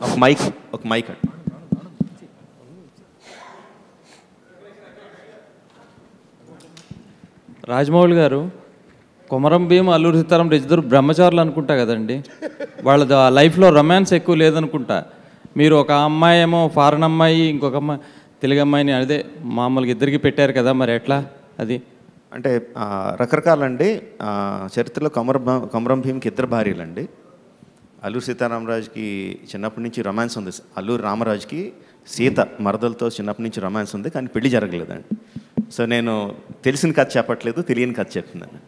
ఒక మైక్ అండి. రాజమౌళి గారు, కొమరం భీం, అల్లూరి సీతారామరాజు ఇద్దరు బ్రహ్మచారులు అనుకుంటా కదండి. వాళ్ళ లైఫ్లో రొమాన్స్ ఎక్కువ లేదనుకుంటా. మీరు ఒక అమ్మాయి ఏమో ఫారెన్ అమ్మాయి, ఇంకొక అమ్మాయి తెలుగు అమ్మాయిని అదే మామూలుగా ఇద్దరికి పెట్టారు కదా, మరి ఎట్లా అది? అంటే రకరకాలండి. చరిత్రలో కొమరం భీంకి ఇద్దరు భార్యలండి. అల్లూరి సీతారామరాజుకి చిన్నప్పటి నుంచి రొమాన్స్ ఉంది. అల్లూరి రామరాజుకి సీత మరదలతో చిన్నప్పటి నుంచి రొమాన్స్ ఉంది, కానీ పెళ్లి జరగలేదండి. సో నేను తెలిసిన కథ చెప్పట్లేదు, తెలియని కథ చెప్తున్నాను.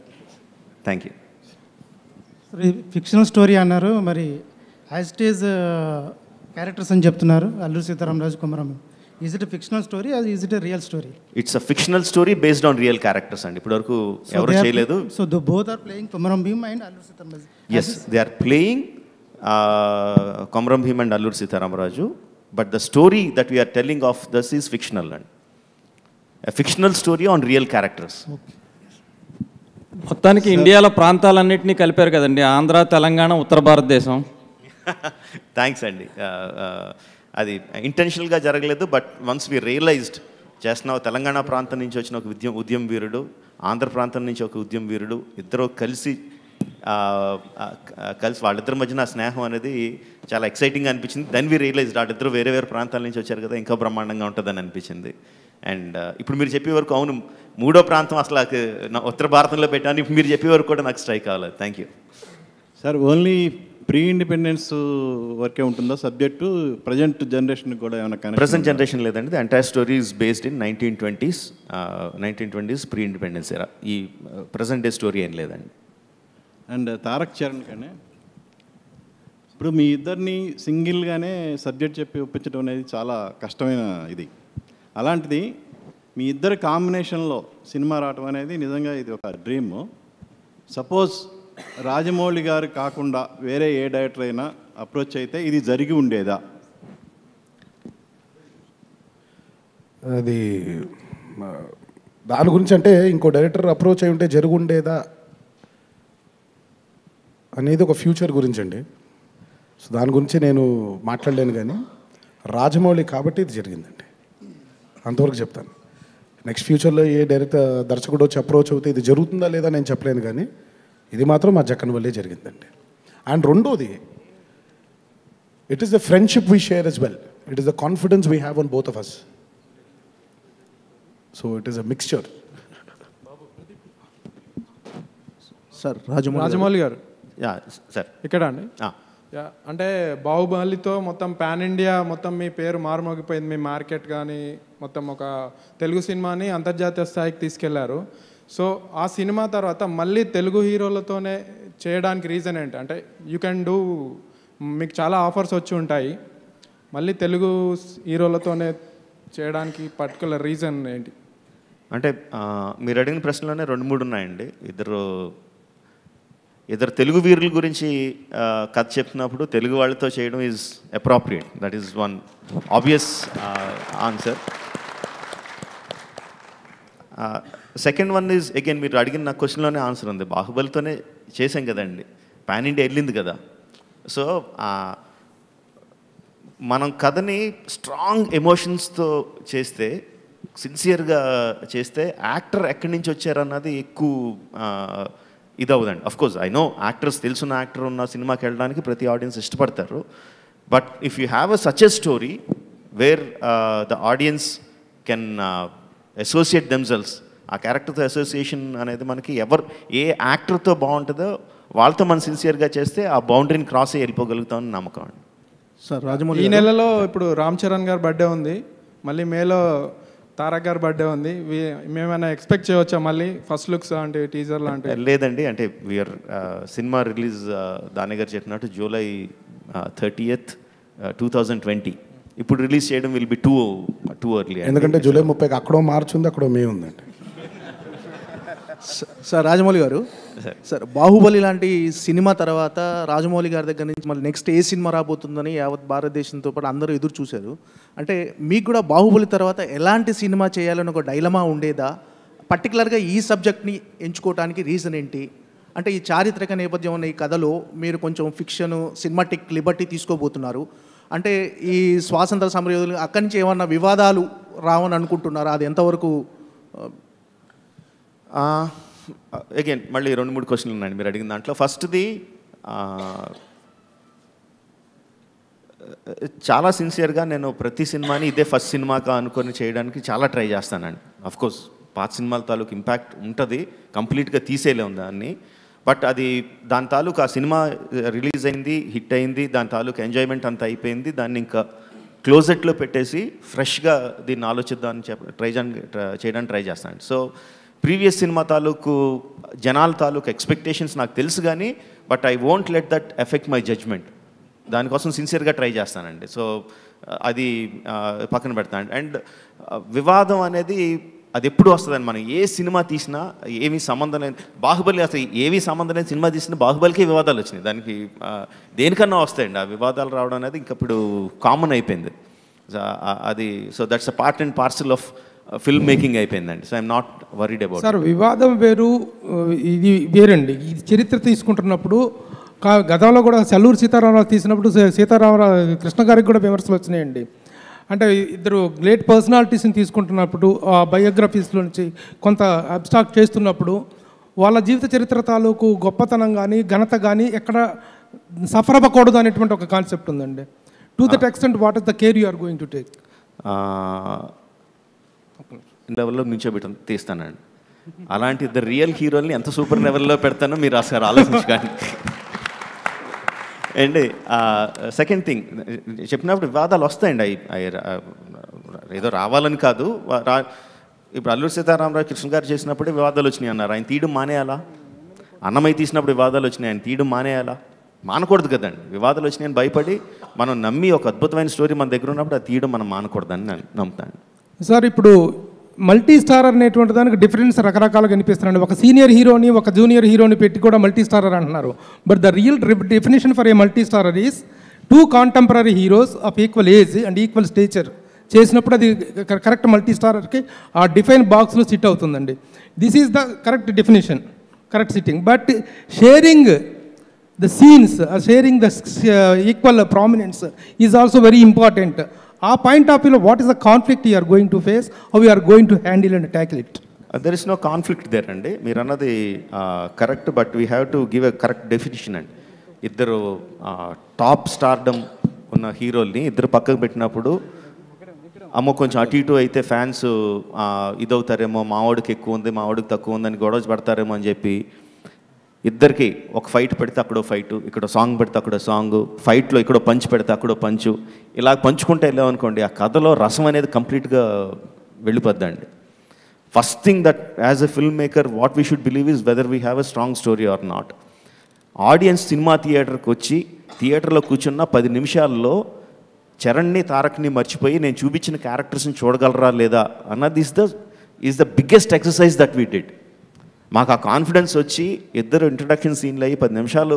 Thank you. ఫిక్షనల్ స్టోరీ అన్నారు, మరి యాజ్ ఇట్ ఈజ్ క్యారెక్టర్స్ అని చెప్తున్నారు Alluri Sitaramaraju, Komaram. Is it fictional story, అది is it real story? It's a fictional story based on real characters అండి. ఇప్పటివరకు ఎవరు చేయలేదు. So both are playing Komaram Bheem and Alluri Sitaramaraju. Yes, they are playing Komaram Bheem and Alluri Sitaramaraju, but the story that we are telling of this is fictional and a fictional story on real characters. మొత్తానికి ఇండియాలో ప్రాంతాలన్నింటినీ కలిపారు కదండి, ఆంధ్ర, తెలంగాణ, ఉత్తర భారతదేశం. Thanks అండి. అది ఇంటెన్షనల్గా జరగలేదు, బట్ వన్స్ వి రియలైజ్డ్ చేస్తున్నావు. తెలంగాణ ప్రాంతం నుంచి వచ్చిన ఒక ఉద్యమ వీరుడు, ఆంధ్ర ప్రాంతం నుంచి ఒక ఉద్యమ వీరుడు, ఇద్దరు కలిసి వాళ్ళిద్దరి మధ్యన స్నేహం అనేది చాలా ఎక్సైటింగ్గా అనిపించింది. దెన్ వి రియలైజ్డ్ వాళ్ళిద్దరు వేరే వేరే ప్రాంతాల నుంచి వచ్చారు కదా, ఇంకా బ్రహ్మాండంగా ఉంటుందని అనిపించింది. అండ్ ఇప్పుడు మీరు చెప్పే వరకు అవును, మూడో ప్రాంతం అసలు ఉత్తర భారతంలో పెట్టాను. ఇప్పుడు మీరు చెప్పే వరకు కూడా నాకు స్ట్రైక్ అవ్వలేదు. Thank you sir. Only pre independence వర్కే ఉంటుందా సబ్జెక్టు? ప్రజెంట్ జనరేషన్ కూడా ఏమైనా? ప్రజెంట్ జనరేషన్ లేదండి. The entire story is based in 1920s pre independence ఎరా. ఈ ప్రజెంట్ డే స్టోరీ ఏం లేదండి. అండ్ తారక్ చరణ్ కానీ ఇప్పుడు మీ ఇద్దరిని సింగిల్గానే సబ్జెక్ట్ చెప్పి ఒప్పించడం అనేది చాలా కష్టమైన ఇది. అలాంటిది మీ ఇద్దరు కాంబినేషన్లో సినిమా రావటం అనేది నిజంగా ఇది ఒక డ్రీమ్. సపోజ్ రాజమౌళి గారు కాకుండా వేరే ఏ డైరెక్టర్ అయినా అప్రోచ్ అయితే ఇది జరిగి ఉండేదా? అది దాని గురించి అంటే ఇంకో డైరెక్టర్ అప్రోచ్ అయి ఉంటే జరిగి ఉండేదా అనేది ఒక ఫ్యూచర్ గురించి అండి. సో దాని గురించి నేను మాట్లాడలేను, కానీ రాజమౌళి కాబట్టి ఇది జరిగిందండి, అంతవరకు చెప్తాను. నెక్స్ట్ ఫ్యూచర్లో ఏ దర్శకుడు వచ్చి అప్రోచ్ అవుతే ఇది జరుగుతుందా లేదా నేను చెప్పలేను, కానీ ఇది మాత్రం మా జక్కన్ వల్లే జరిగిందండి. అండ్ రెండోది, it is the friendship we share as well, it is the confidence we have on both of us. So it is a mixture. Sir Rajamouli garu sir ఇక్కడ అండి. అంటే బాహుబలితో మొత్తం పాన్ ఇండియా మొత్తం మీ పేరు మారుమోగిపోయింది. మీ మార్కెట్ కానీ మొత్తం ఒక తెలుగు సినిమాని అంతర్జాతీయ స్థాయికి తీసుకెళ్లారు. సో ఆ సినిమా తర్వాత మళ్ళీ తెలుగు హీరోలతోనే చేయడానికి రీజన్ ఏంటి? అంటే యూ కెన్ డూ, మీకు చాలా ఆఫర్స్ వచ్చి ఉంటాయి, మళ్ళీ తెలుగు హీరోలతోనే చేయడానికి పర్టికులర్ రీజన్ ఏంటి? అంటే మీరు అడిగిన ప్రశ్నలోనే 2-3 ఉన్నాయండి. ఇద్దరు తెలుగు వీరుల గురించి కథ చెప్తున్నప్పుడు తెలుగు వాళ్ళతో చేయడం is appropriate. That is one obvious answer. Second one is again మీరు అడిగిన నా క్వశ్చన్లోనే ఆన్సర్ ఉంది. బాహుబలితోనే చేసాం కదండి, పాన్ ఇండియా వెళ్ళింది కదా. సో మనం కథని స్ట్రాంగ్ ఎమోషన్స్తో చేస్తే, సిన్సియర్గా చేస్తే యాక్టర్ ఎక్కడి నుంచి వచ్చారన్నది ఎక్కువ ఇది అవ్వదండి. అఫ్కోర్స్ ఐ నో యాక్టర్స్, తెలుసున్న యాక్టర్ ఉన్న సినిమాకి వెళ్ళడానికి ప్రతి ఆడియన్స్ ఇష్టపడతారు. But if you have a such a story wear the audience can associate themselves, ఆ క్యారెక్టర్తో అసోసియేషన్ అనేది మనకి ఏ యాక్టర్తో బాగుంటుందో వాళ్ళతో మనం సిన్సియర్గా చేస్తే ఆ బౌండరీని క్రాస్ అయ్యి వెళ్ళిపోగలుగుతామని నమ్మకం అండి. సార్ రాజమౌళి, ఈ నెలలో ఇప్పుడు రామ్ చరణ్ గారు బర్త్డే ఉంది, మళ్ళీ మేలో తారక్ గారు బర్త్డే ఉంది. మేమైనా ఎక్స్పెక్ట్ చేయవచ్చా మళ్ళీ ఫస్ట్ లుక్స్ లాంటి, టీజర్ లాంటి? లేదండి, అంటే వీఆర్ సినిమా రిలీజ్ దాని గారు చెప్పినట్టు July 30th, 2020. ఇప్పుడు రిలీజ్ చేయడం విల్ బి టూ ఎర్లీ. ఎందుకంటే July 30కి అక్కడో మార్చి ఉంది, అక్కడో మే ఉందండి. సార్ రాజమౌళి గారు, సార్ బాహుబలి లాంటి సినిమా తర్వాత రాజమౌళి గారి దగ్గర నుంచి మళ్ళీ నెక్స్ట్ ఏ సినిమా రాబోతుందని యావత్ భారతదేశంతో పాటు అందరూ ఎదురు చూశారు. అంటే మీకు కూడా బాహుబలి తర్వాత ఎలాంటి సినిమా చేయాలని ఒక డైలమా ఉండేదా? పర్టికులర్గా ఈ సబ్జెక్ట్ని ఎంచుకోవడానికి రీజన్ ఏంటి? అంటే ఈ చారిత్రక నేపథ్యం ఉన్న ఈ కథలో మీరు కొంచెం ఫిక్షన్ సినిమాటిక్ లిబర్టీ తీసుకోబోతున్నారు. అంటే ఈ స్వాతంత్ర సమరయోధులు అక్కడి నుంచి ఏమన్నా వివాదాలు రావని అనుకుంటున్నారా? అది ఎంతవరకు? అగైన్ మళ్ళీ 2-3 క్వశ్చన్లు ఉన్నాయండి మీరు అడిగిన దాంట్లో. ఫస్ట్ది చాలా సిన్సియర్గా నేను ప్రతి సినిమాని ఇదే ఫస్ట్ సినిమాగా అనుకొని చేయడానికి చాలా ట్రై చేస్తానండి. అఫ్కోర్స్ పాత సినిమాల తాలూకు ఇంపాక్ట్ ఉంటుంది, కంప్లీట్గా తీసేయలేము దాన్ని. బట్ అది దాని తాలూకు ఆ సినిమా రిలీజ్ అయింది, హిట్ అయింది, దాని తాలూకు ఎంజాయ్మెంట్ అంతా అయిపోయింది, దాన్ని ఇంకా క్లోజెట్లో పెట్టేసి ఫ్రెష్గా దీన్ని ఆలోచిద్దామని చేయడానికి ట్రై చేస్తాను. సో ప్రీవియస్ సినిమా తాలూకు జనాల తాలూకు ఎక్స్పెక్టేషన్స్ నాకు తెలుసు కానీ but I won't let that affect my judgement. దానికోసం సిన్సియర్గా ట్రై చేస్తానండి. సో అది పక్కన పెడతాను. అండ్ వివాదం అనేది అది ఎప్పుడు వస్తుందని మనం ఏ సినిమా తీసినా ఏమీ సంబంధం లేదు. బాహుబలి అసలు ఏమీ సంబంధం లేని సినిమా తీసినా బాహుబలికే వివాదాలు వచ్చినాయి. దానికి దేనికన్నా వస్తాయండి ఆ వివాదాలు రావడం అనేది ఇంక ఇప్పుడు కామన్ అయిపోయింది అది. So that's a part and parcel of film making అయిపోయిందండి. So I'm not worried about. Sir వివాదం వేరు, ఇది వేరండి. ఇది చరిత్ర తీసుకుంటున్నప్పుడు గతంలో కూడా అల్లూరి సీతారామరావు తీసినప్పుడు సీతారామరావు కృష్ణ గారికి కూడా విమర్శలు వచ్చినాయండి. అంటే ఇద్దరు గ్రేట్ పర్సనాలిటీస్ని తీసుకుంటున్నప్పుడు ఆ బయోగ్రఫీస్లో నుంచి కొంత అబ్స్ట్రాక్ట్ చేస్తున్నప్పుడు వాళ్ళ జీవిత చరిత్ర తాలూకు గొప్పతనం కానీ ఘనత కానీ ఎక్కడ సఫర్ అవ్వకూడదు అనేటువంటి ఒక కాన్సెప్ట్ ఉందండి. To that extent what is the care you are going to take? లెవెల్లో నుంచోబెట్టి తీస్తానండి. అలాంటి ఇద్దరు రియల్ హీరోల్ని ఎంత సూపర్ లెవెల్లో పెడతానో మీరు అసలు ఆలోచించకండి. అండ్ సెకండ్ థింగ్ చెప్పినప్పుడు వివాదాలు వస్తాయండి. ఏదో రావాలని కాదు. ఇప్పుడు అల్లూరి సీతారామరావు కృష్ణ గారు చేసినప్పుడే వివాదాలు వచ్చినాయి అన్నారు. ఆయన తీయడం మానేయాలా? అన్నమయ్య తీసినప్పుడు వివాదాలు వచ్చినాయి, ఆయన తీయడం మానేయాలా? మానకూడదు కదండి. వివాదాలు వచ్చినాయని భయపడి మనం నమ్మి ఒక అద్భుతమైన స్టోరీ మన దగ్గర ఉన్నప్పుడు అది తీయడం మనం మానకూడదని నేను నమ్ముతాను. సార్ ఇప్పుడు మల్టీ స్టారర్ అనేటువంటి దానికి డిఫరెన్స్ రకరకాలుగా కనిపిస్తున్నాయండి. ఒక సీనియర్ హీరోని ఒక జూనియర్ హీరోని పెట్టి కూడా మల్టీ స్టారర్ అంటున్నారు. But the real definition for a multi starrer is 2 contemporary heroes of equal age and equal stature చేసినప్పుడు అది కరెక్ట్ మల్టీ స్టారర్కి ఆ డిఫైన్ బాక్స్లో సిట్ అవుతుందండి. This is the correct definition, correct sitting. But sharing the scenes, sharing the equal prominence is also very important. ఆ point of వ్యూలో what is the conflict you are going to face, how you are going to handle and tackle it? There is no conflict there అండి. మీరు అన్నది correct, but we have to give a correct definition అండి. ఇద్దరు top stardom ఉన్న హీరోల్ని ఇద్దరు పక్కకు పెట్టినప్పుడు అమ్మో కొంచెం అటు ఇటు అయితే ఫ్యాన్స్ ఇదవుతారేమో, మావాడికి ఎక్కువ ఉంది మావాడికి తక్కువ ఉందని గొడవ పడతారేమో అని చెప్పి ఇద్దరికి ఒక ఫైట్ పెడితే అక్కడో ఫైటు, ఇక్కడ సాంగ్ పెడితే అక్కడో సాంగు, ఫైట్లో ఇక్కడో పంచ్ పెడితే అక్కడో పంచు, ఇలా పంచుకుంటే వెళ్ళామనుకోండి ఆ కథలో రసం అనేది కంప్లీట్గా వెళ్ళిపోద్దండి. First thing that as a film maker what we should believe is whether we have a strong story or not. Audience cinema థియేటర్కి వచ్చి థియేటర్లో కూర్చున్న 10 నిమిషాల్లో చరణ్ని తారక్ని మర్చిపోయి నేను చూపించిన క్యారెక్టర్స్ని చూడగలరా లేదా అన్నది is the biggest exercise that we did. మాకు ఆ కాన్ఫిడెన్స్ వచ్చి ఇద్దరు ఇంట్రడక్షన్ సీన్లు అయ్యి 10 నిమిషాలు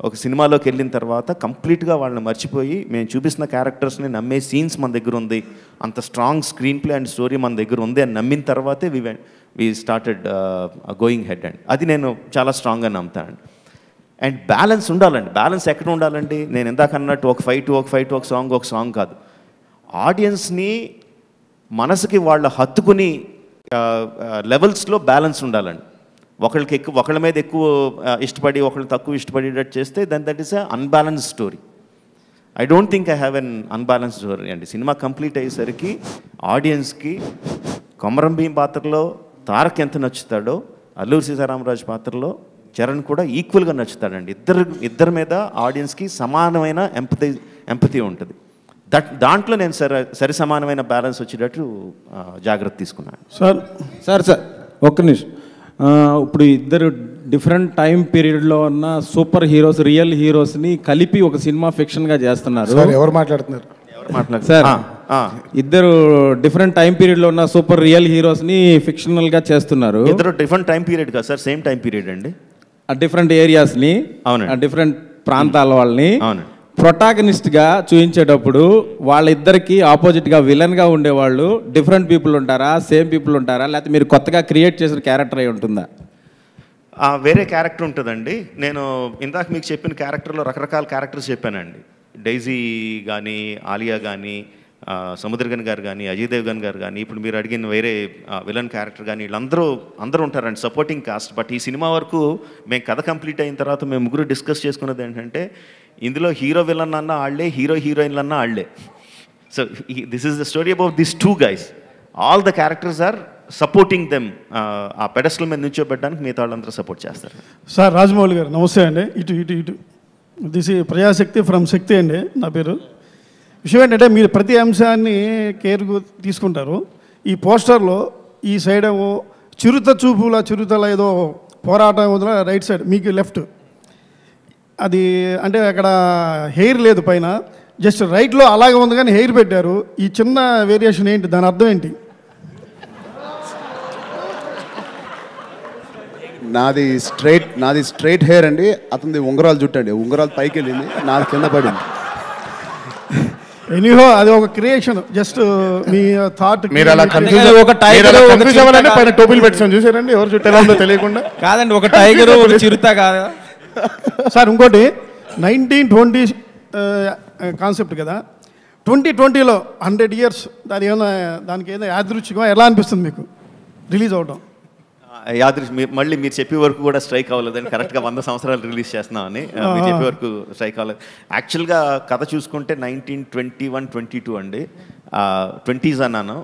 ఒక సినిమాలోకి వెళ్ళిన తర్వాత కంప్లీట్గా వాళ్ళని మర్చిపోయి మేము చూపిస్తున్న క్యారెక్టర్స్ని నమ్మే సీన్స్ మన దగ్గర ఉంది, అంత strong screenplay and story మన దగ్గర ఉంది అని నమ్మిన తర్వాతే we started going ahead and అది నేను చాలా స్ట్రాంగ్గా నమ్ముతానండి. అండ్ బ్యాలెన్స్ ఉండాలండి. బ్యాలెన్స్ ఎక్కడ ఉండాలండి? నేను ఇందాక అన్నట్టు ఒక ఫైట్ ఒక సాంగ్ కాదు. ఆడియన్స్ని మనసుకి వాళ్ళ హత్తుకుని లెవెల్స్లో బ్యాలెన్స్ ఉండాలండి. ఒకళ్ళ మీద ఎక్కువ ఇష్టపడి ఒకళ్ళు తక్కువ ఇష్టపడేటట్టు చేస్తే that is a unbalance story. I don't think I have an unbalance story అండి. సినిమా కంప్లీట్ అయ్యేసరికి ఆడియన్స్కి కొమరం భీం పాత్రలో తారక్ ఎంత నచ్చుతాడో అల్లూరి సీతారామరాజు పాత్రలో చరణ్ కూడా ఈక్వల్గా నచ్చుతాడండి. ఇద్దరి మీద ఆడియన్స్కి సమానమైన ఎంపతి ఉంటుంది. దాంట్లో నేను సరి సమానమైన బ్యాలెన్స్ వచ్చేటట్టు జాగ్రత్త తీసుకున్నాను. సార్ ఒక్క నిమిషం. ఇప్పుడు ఇద్దరు డిఫరెంట్ టైం పీరియడ్లో ఉన్న సూపర్ హీరోస్, రియల్ హీరోస్ని కలిపి ఒక సినిమా ఫిక్షన్గా చేస్తున్నారు. ఎవరు మాట్లాడుతున్నారు సార్? ఇద్దరు డిఫరెంట్ టైం పీరియడ్లో ఉన్న సూపర్ రియల్ హీరోస్ని ఫిక్షనల్గా చేస్తున్నారు. ఇద్దరు డిఫరెంట్ టైం పీరియడ్ కాదు సార్, సేమ్ టైం పీరియడ్ అండి. డిఫరెంట్ ఏరియాస్ని, డిఫరెంట్ ప్రాంతాల వాళ్ళని ప్రొటాగనిస్ట్గా చూపించేటప్పుడు వాళ్ళిద్దరికి ఆపోజిట్గా విలన్గా ఉండేవాళ్ళు డిఫరెంట్ పీపుల్ ఉంటారా, సేమ్ పీపుల్ ఉంటారా, లేకపోతే మీరు కొత్తగా క్రియేట్ చేసిన క్యారెక్టర్ అయి ఉంటుందా? వేరే క్యారెక్టర్ ఉంటుందండి. నేను ఇందాక మీకు చెప్పిన క్యారెక్టర్లో రకరకాల క్యారెక్టర్స్ చెప్పానండి. డైజీ కానీ, ఆలియా కానీ, సముద్రగన్ గారు కానీ, అజయ్ దేవ్గన్ గారు కానీ, ఇప్పుడు మీరు అడిగిన వేరే విలన్ క్యారెక్టర్ కానీ, వీళ్ళందరూ ఉంటారండి సపోర్టింగ్ కాస్ట్. బట్ ఈ సినిమా వరకు మేము కథ కంప్లీట్ అయిన తర్వాత మేము ముగ్గురు డిస్కస్ చేసుకున్నది ఏంటంటే, ఇందులో హీరో విలన్ అన్న ఆళ్లే, హీరో హీరోయిన్లు అన్న ఆళ్లే. So this is the story about this 2 guys. All the characters are supporting them. ఆ పెడస్టల్ మీద నుంచోబెట్టడానికి మిగతా వాళ్ళందరూ సపోర్ట్ చేస్తారు. సార్ రాజమౌళి గారు నమస్తే అండి. ఇటు దిస్ ప్రజాశక్తి ఫ్రమ్ శక్తి అండి నా పేరు. విషయం ఏంటంటే మీరు ప్రతి అంశాన్ని కేర్ తీసుకుంటారు. ఈ పోస్టర్లో ఈ సైడ్ ఏమో చిరుతల ఏదో పోరాటం వదిన రైట్ సైడ్ మీకు లెఫ్ట్, అది అంటే అక్కడ హెయిర్ లేదు పైన, జస్ట్ రైట్లో అలాగే ఉంది కానీ హెయిర్ పెట్టారు. ఈ చిన్న వేరియేషన్ ఏంటి, దాని అర్థం ఏంటి? నాది స్ట్రైట్ హెయిర్ అండి, అతనిది ఉంగరాలు జుట్టు అండి. ఉంగరాలు పైకి వెళ్ళింది, నాది కింద పడింది. ఎనీహో అది ఒక క్రియేషన్, జస్ట్ మీ థాట్. మీరు అలా ఒక టైగర్ పైన టోపీలు పెట్టాను చూసారండి, ఎవరు చుట్టూ ఎలా ఉందో తెలియకుండా. కాదండి, ఒక టైగర్ ఒక చిరుత కాదా సార్? ఇంకోటి 1920 కాన్సెప్ట్ కదా, 2020లో 100 years దానికి ఏదో యాదృచ్ఛికం ఎలా అనిపిస్తుంది మీకు రిలీజ్ అవడం? మళ్ళీ మీరు చెప్పే వరకు కూడా స్ట్రైక్ అవ్వలేదని, కరెక్ట్గా 100 సంవత్సరాలు రిలీజ్ చేస్తున్నామని మీరు చెప్పే వరకు స్ట్రైక్ అవ్వలేదు. యాక్చువల్గా కథ చూసుకుంటే 1921-22 అండి, 20s అన్నాను.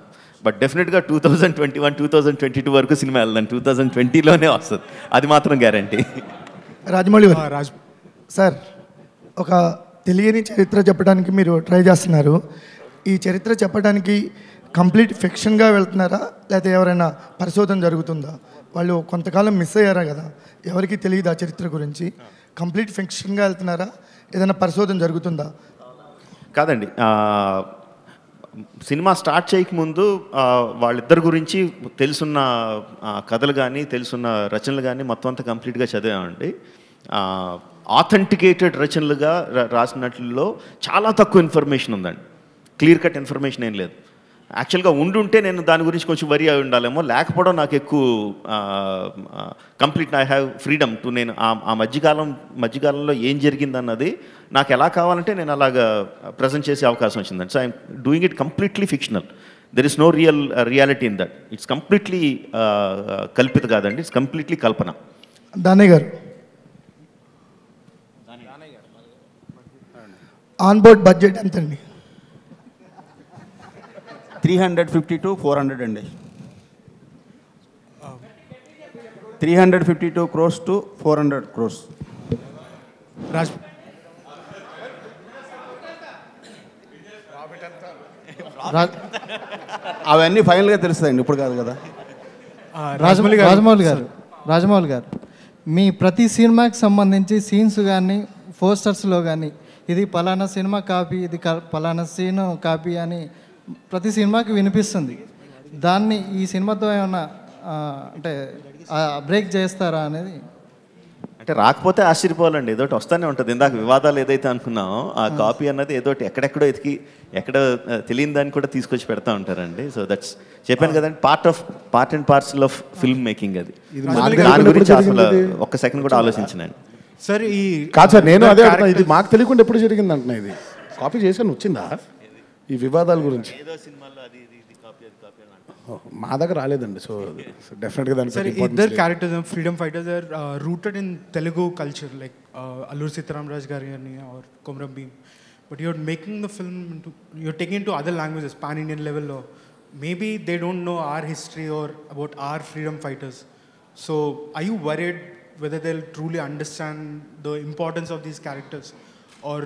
బట్ డెఫినెట్గా 2021-2022 వరకు సినిమా వెళ్దాం, 2020లోనే వస్తుంది, అది మాత్రం గ్యారంటీ. రాజమౌళి గారు సార్, ఒక తెలియని చరిత్ర చెప్పడానికి మీరు ట్రై చేస్తున్నారు. ఈ చరిత్ర చెప్పడానికి కంప్లీట్ ఫిక్షన్గా వెళ్తున్నారా, లేకపోతే ఎవరైనా పరిశోధన జరుగుతుందా? వాళ్ళు కొంతకాలం మిస్ అయ్యారా కదా, ఎవరికి తెలియదు ఆ చరిత్ర గురించి. కంప్లీట్ ఫిక్షన్గా వెళ్తున్నారా, ఏదైనా పరిశోధన జరుగుతుందా? కాదండి, సినిమా స్టార్ట్ చేయకముందు వాళ్ళిద్దరి గురించి తెలుసున్న కథలు కానీ, తెలుసున్న రచనలు కానీ మొత్తం అంతా కంప్లీట్గా చదివామండి. ఆథెంటికేటెడ్ రచనలుగా రాసినట్లలో చాలా తక్కువ ఇన్ఫర్మేషన్ ఉందండి, క్లియర్ కట్ ఇన్ఫర్మేషన్ ఏం లేదు. యాక్చువల్గా ఉండుంటే నేను దాని గురించి కొంచెం వరి అయి ఉండాలేమో, లేకపోవడం నాకు ఎక్కువ complete I have freedom to, నేను ఆ మధ్యకాలంలో ఏం జరిగిందన్నది నాకు ఎలా కావాలంటే నేను అలాగా ప్రజెంట్ చేసే అవకాశం వచ్చిందండి. So I'm doing it completely fictional. There is no reality in that. It's completely కల్పిత కాదండి, ఇట్స్ కంప్లీట్లీ కల్పన. దానయ్య గారు, ఆన్ బోర్డ్ బడ్జెట్ ఎంతండి? 350 to 400 అండి. 352 crores to 400 crores. అవన్నీ ఫైనల్గా తెలుస్తాయండి, ఇప్పుడు కాదు కదా. రాజమౌళి గారు, మీ ప్రతి సినిమాకి సంబంధించి సీన్స్ కానీ, పోస్టర్స్లో కానీ ఇది పలానా సినిమా కాపీ, ఇది పలానా సీన్ కాపీ అని ప్రతి సినిమాకి వినిపిస్తుంది. దాన్ని ఈ సినిమాతో ఏమన్నా అంటే బ్రేక్ చేస్తారా అనేది? అంటే రాకపోతే ఆశ్చర్యపోవాలండి, ఏదోటి వస్తూనే ఉంటుంది. ఇందాక వివాదాలు ఏదైతే అనుకున్నామో ఆ కాపీ అన్నది ఏదోటి ఎక్కడెక్కడో ఎతికి ఎక్కడ తెలియని దాన్ని కూడా తీసుకొచ్చి పెడతా ఉంటారండి. సో దట్స్ చెప్పాను కదండి, part and parcel of film making. అది దాని గురించి అసలు ఒక్క సెకండ్ కూడా ఆలోచించినండి. సార్ ఈ కాదు సార్, నేను అదే అడుగుతా, ఇది మాకు తెలియకుండా ఎప్పుడు జరిగింది అంటున్నా. ఇది కాపీ చేశాను వచ్చిందా ఈ వివాదాల గురించి? మా దగ్గర రాలేదండి. సో డెఫినెట్గా దాని ఇద్దరు characters freedom fighters are rooted in Telugu culture, like Alluri Sitaramaraju గారి అని or Komaram Bheem. But you're making the film into, you're taking into other languages, pan Indian లెవెల్లో. Maybe they don't know our history or about our freedom fighters. So are you worried whether they'll truly understand the importance of these characters, or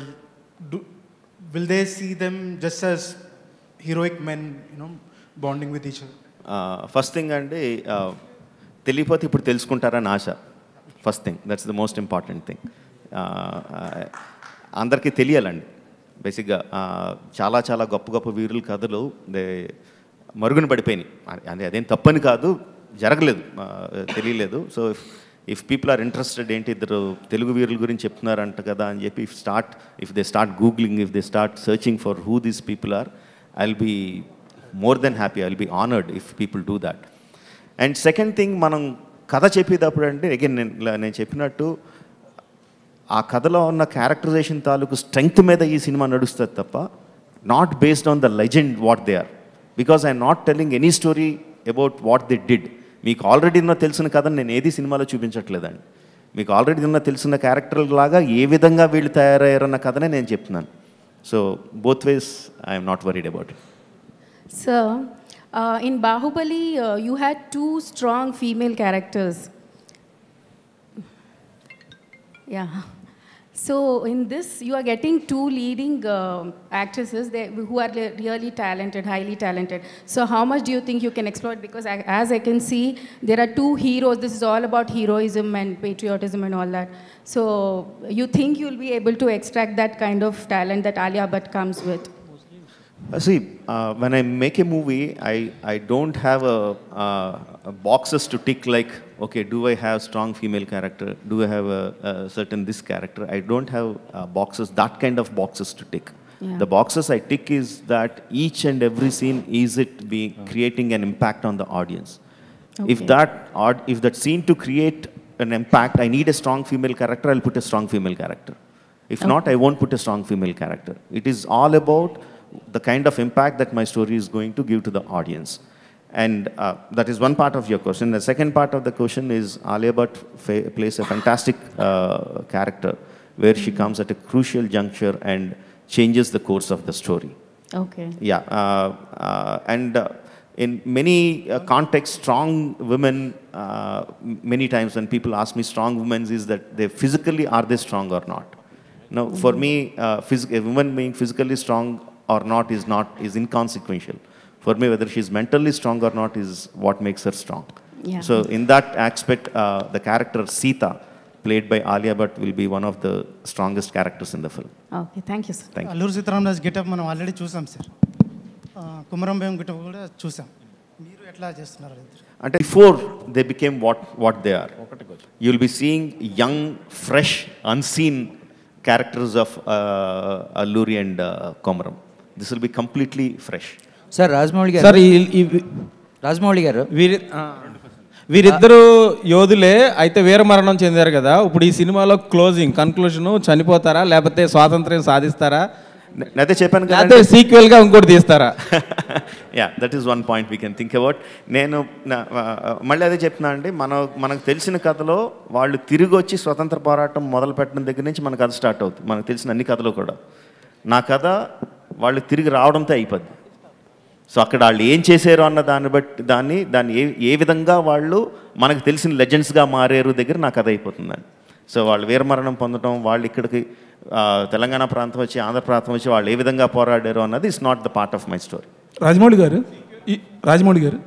will they see them just as heroic men, bonding with each other? First thing అండి, తెలియపోతే ఇప్పుడు తెలుసుకుంటారని ఆశ. First thing, that's the most important thing. అందరికీ తెలియాలండి బేసిక్గా. చాలా చాలా గొప్ప గొప్ప వీరుల కథలు మరుగున పడిపోయినాయి. అదేం తప్పని కాదు, జరగలేదు, తెలియలేదు. So if people are interested, ఏంటి ఇద్దరు తెలుగు వీరుల గురించి చెప్తున్నారంట కదా అని చెప్పి if they start googling, if they start searching for who these people are, I will be more than happy, I will be honoured if people do that. And second thing, మనం కథ చెప్పేటప్పుడు అంటే అగైన్ నేను చెప్పినట్టు ఆ కథలో ఉన్న characterisation తాలూకు స్ట్రెంగ్త్ మీద ఈ సినిమా నడుస్తుంది తప్ప not based on the legend what they are, because I'm not telling any story about what they did. మీకు ఆల్రెడీ ఉన్న తెలిసిన కథను నేను ఏది సినిమాలో చూపించట్లేదండి. మీకు ఆల్రెడీ ఉన్న తెలిసిన క్యారెక్టర్ లాగా ఏ విధంగా వీళ్ళు తయారయ్యారన్న కథనే నేను చెప్తున్నాను. So both ways I'm not worried about it. Sir, in Bahubali, you had two strong female characters. Yeah. So in this, you are getting two leading actresses who are really talented, highly talented. So how much do you think you can exploit? Because as I can see, there are two heroes. This is all about heroism and patriotism and all that. So you think you'll be able to extract that kind of talent that Alia Bhatt comes with? See, when I make a movie, I don't have a boxes to tick like, okay, do I have strong female character? Do I have a certain this character? I don't have boxes, that kind of boxes to tick. Yeah. The boxes I tick is that each and every scene, is it being creating an impact on the audience? Okay. If that scene to create an impact, I need a strong female character, I'll put a strong female character. If not, I won't put a strong female character. It is all about the kind of impact that my story is going to give to the audience. And that is one part of your question. The second part of the question is Alia Bhatt plays a fantastic character where she comes at a crucial juncture and changes the course of the story. Okay. Yeah. In many contexts, strong women, many times when people ask me strong women, is that they physically, are they strong or not? Now, for me, a woman being physically strong or not is inconsequential. For me, whether she's mentally strong or not is what makes her strong. Yeah. So in that aspect, the character Sita, played by Alia Bhatt, will be one of the strongest characters in the film. Okay, thank you, sir. Thank you. Alluri Sitaramaraju getup మనం already చూసాం sir. Komaram Bhim getup కూడా చూసాం. మీరు ఎట్లా చేస్తున్నారు? And before they became what they are, you'll be seeing young, fresh, unseen characters of Alluri and Komaram. This will be completely fresh. Sir Rajamouli garu, sir Rajamouli గారు వీరిద్దరు యోధులే అయితే వీరమరణం చెందారు కదా. ఇప్పుడు ఈ సినిమాలో కన్క్లూజన్ చనిపోతారా లేకపోతే స్వాతంత్ర్యం సాధిస్తారా? అదే చెప్పాను కదా, అదే సీక్వెల్ గా ఇంకోటి తీస్తారా? Yeah, that is one point we can think about. నేను మళ్ళీ అదే చెప్తున్నా అండి, మనకు తెలిసిన కథలో వాళ్ళు తిరిగి వచ్చి స్వతంత్ర పోరాటం మొదలు పెట్టడం దగ్గర నుంచి మన కథ స్టార్ట్ అవుతుంది. మనకు తెలిసిన అన్ని కథలు కూడా నా కథ వాళ్ళు తిరిగి రావడంతో అయిపోద్ది. సో అక్కడ వాళ్ళు ఏం చేశారు అన్న దాన్ని బట్టి దాన్ని ఏ విధంగా వాళ్ళు మనకు తెలిసిన లెజెండ్స్గా మారారు దగ్గర నా కథ అయిపోతుందండి. సో వాళ్ళు వీరమరణం పొందడం, వాళ్ళు ఇక్కడికి తెలంగాణ ప్రాంతం వచ్చి ఆంధ్ర ప్రాంతం వచ్చి వాళ్ళు ఏ విధంగా పోరాడారు అన్నది is not the part of my story. Rajamouli గారు